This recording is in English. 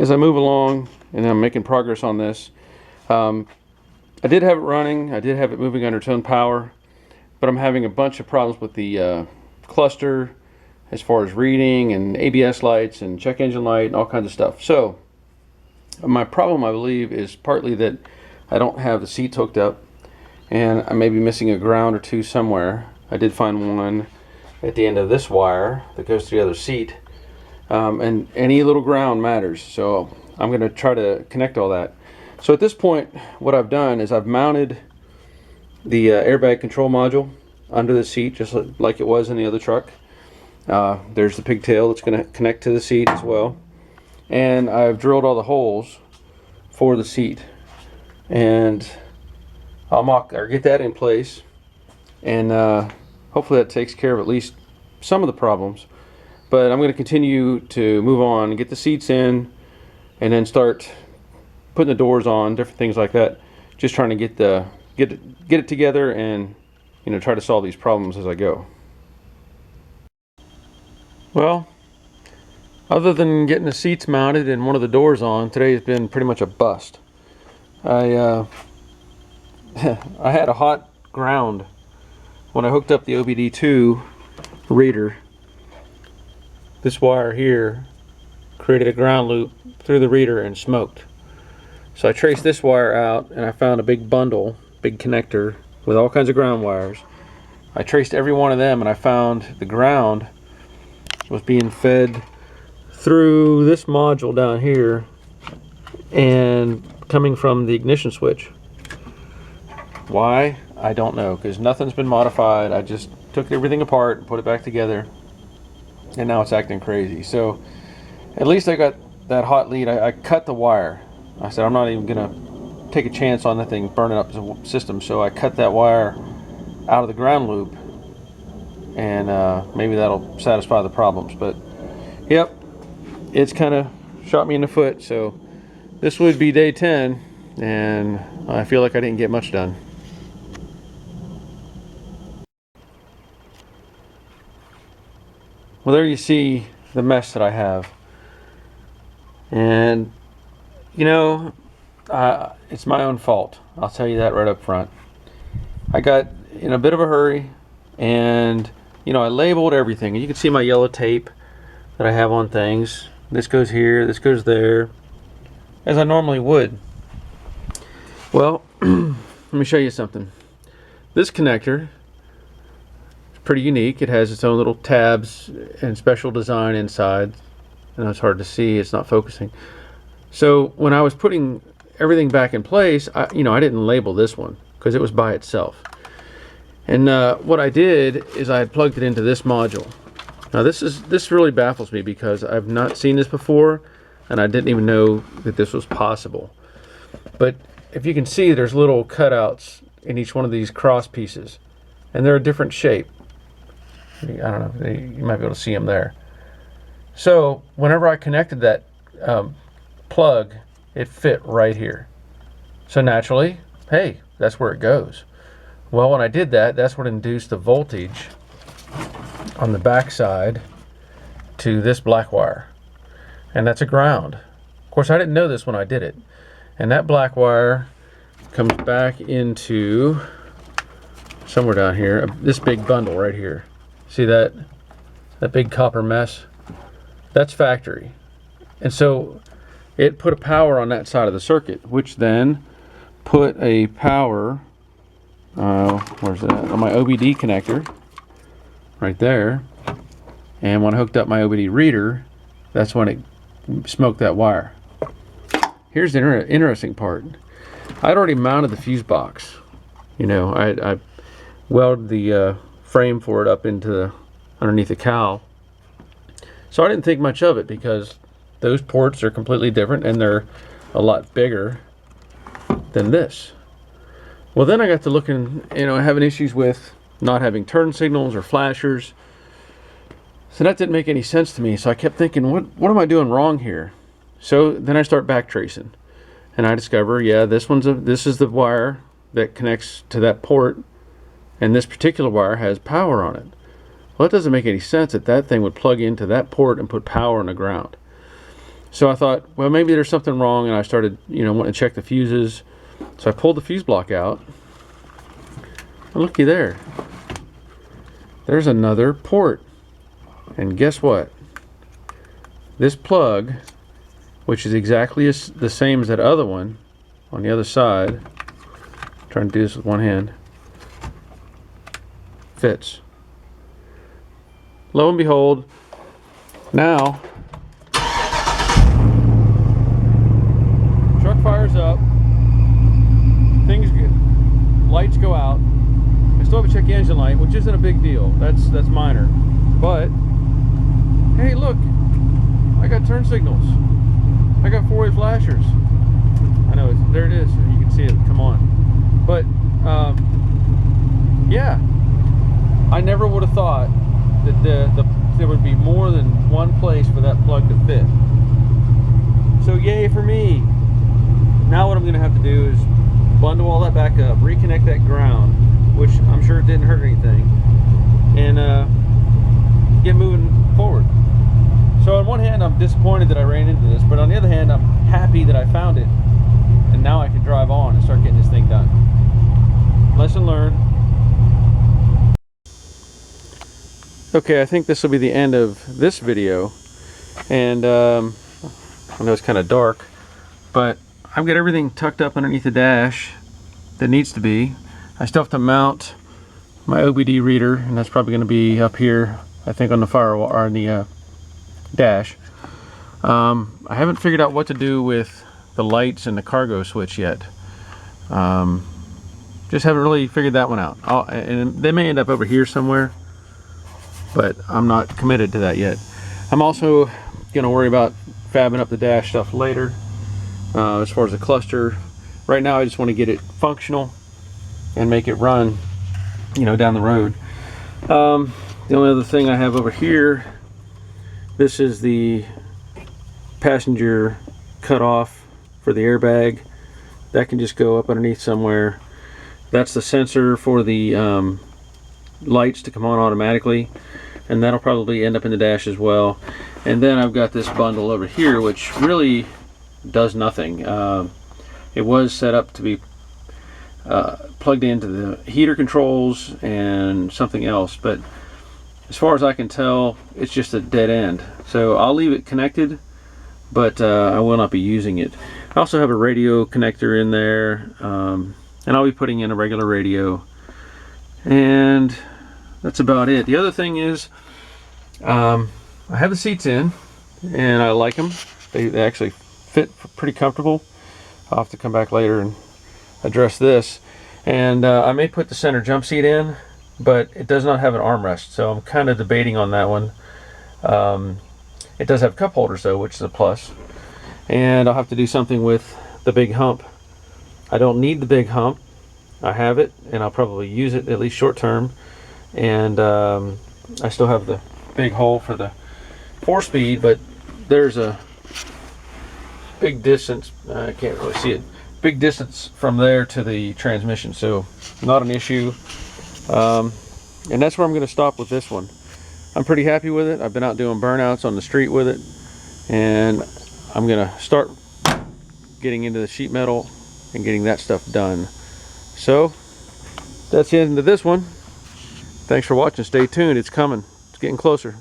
as I move along and I'm making progress on this, I did have it running, I did have it moving under its own power, but I'm having a bunch of problems with the cluster as far as reading and ABS lights and check engine light and all kinds of stuff. So my problem, I believe, is partly that I don't have the seats hooked up, and I may be missing a ground or two somewhere. I did find one at the end of this wire that goes to the other seat, and any little ground matters, so I'm going to try to connect all that. So at this point, what I've done is I've mounted the airbag control module under the seat, just like it was in the other truck. There's the pigtail that's going to connect to the seat as well, and I've drilled all the holes for the seat, and I'll get that in place, and hopefully that takes care of at least some of the problems. But I'm going to continue to move on and get the seats in, and then start putting the doors on, different things like that. Just trying to get it together, and try to solve these problems as I go. Well, other than getting the seats mounted and one of the doors on, today has been pretty much a bust. I I had a hot ground when I hooked up the OBD2 reader. This wire here created a ground loop through the reader and smoked. So I traced this wire out, and I found a big bundle, big connector with all kinds of ground wires. I traced every one of them, and I found the ground was being fed through this module down here and coming from the ignition switch. Why? I don't know, because nothing's been modified. I just took everything apart and put it back together, and now it's acting crazy. So at least I got that hot lead. I cut the wire. I said I'm not even gonna take a chance on that thing burning up the system, so I cut that wire out of the ground loop, and maybe that'll satisfy the problems. But yep, it's kind of shot me in the foot. So this would be day 10, and I feel like I didn't get much done. Well, there you see the mess that I have, and it's my own fault. I'll tell you that right up front. I got in a bit of a hurry, and I labeled everything. You can see my yellow tape that I have on things. This goes here, this goes there, as I normally would. Well, let me show you something. This connector is pretty unique. It has its own little tabs and special design inside. I know it's hard to see, it's not focusing. So when I was putting everything back in place, I didn't label this one because it was by itself. And what I did is I had plugged it into this module. Now this really baffles me, because I've not seen this before, and I didn't even know that this was possible. But if you can see, there's little cutouts in each one of these cross pieces, and they're a different shape. I don't know, you might be able to see them there. So whenever I connected that plug, it fit right here. So naturally, hey, that's where it goes. Well, when I did that, that's what induced the voltage on the back side to this black wire, and that's a ground. Of course, I didn't know this when I did it, and that black wire comes back into somewhere down here, this big bundle right here. See that big copper mess? That's factory. And so it put a power on that side of the circuit, which then put a power, where's that, on my OBD connector right there. And when I hooked up my OBD reader, that's when it smoked that wire. Here's the interesting part. I'd already mounted the fuse box. I welded the frame for it up into underneath the cowl. So I didn't think much of it, because those ports are completely different, and they're a lot bigger than this. Well, then I got to looking, having issues with not having turn signals or flashers. So that didn't make any sense to me. So I kept thinking, what am I doing wrong here? So then I start back tracing, and I discover, yeah, this is the wire that connects to that port, and this particular wire has power on it. Well, it doesn't make any sense that thing would plug into that port and put power on the ground. So I thought, well, maybe there's something wrong, and I started, you know, wanting to check the fuses. So I pulled the fuse block out. And looky there. There's another port. And guess what? This plug, which is exactly the same as that other one on the other side, I'm trying to do this with one hand, fits. Lo and behold, now truck fires up, things get, lights go out. I still have a check engine light, which isn't a big deal. That's minor. But hey, look, I got turn signals. I got four-way flashers. I know, there it is. You can see it come on. But yeah, I never would have thought that there would be more than one place for that plug to fit. So yay for me. Now what I'm going to have to do is bundle all that back up, reconnect that ground, which I'm sure it didn't hurt anything, and get moving forward. So on one hand, I'm disappointed that I ran into this, but on the other hand, I'm happy that I found it, and now I can drive on and start getting this thing done. Lesson learned. Okay, I think this will be the end of this video, and I know it's kind of dark, but I've got everything tucked up underneath the dash that needs to be. I still have to mount my OBD reader, and that's probably going to be up here, I think, on the firewall or on the dash. I haven't figured out what to do with the lights and the cargo switch yet. Just haven't really figured that one out. And they may end up over here somewhere, but I'm not committed to that yet. I'm also going to worry about fabbing up the dash stuff later. As far as the cluster, right now I just want to get it functional and make it run, you know, down the road. The only other thing I have over here, this is the passenger cutoff for the airbag. That can just go up underneath somewhere. That's the sensor for the lights to come on automatically, and that'll probably end up in the dash as well. And then I've got this bundle over here, which really does nothing. It was set up to be plugged into the heater controls and something else, but as far as I can tell, it's just a dead end. So I'll leave it connected, but I will not be using it. I also have a radio connector in there, and I'll be putting in a regular radio, and that's about it. The other thing is, I have the seats in, and I like them. They actually fit pretty comfortable. I'll have to come back later and address this. And I may put the center jump seat in, but it does not have an armrest, so I'm kind of debating on that one. It does have cup holders though, which is a plus. And I'll have to do something with the big hump. I don't need the big hump. I have it, and I'll probably use it at least short term. And I still have the big hole for the 4-speed, but there's a big distance. I can't really see it. Big distance from there to the transmission, so not an issue. And that's where I'm going to stop with this one. I'm pretty happy with it. I've been out doing burnouts on the street with it, and I'm going to start getting into the sheet metal and getting that stuff done. So that's the end of this one. Thanks for watching. Stay tuned. It's coming. It's getting closer.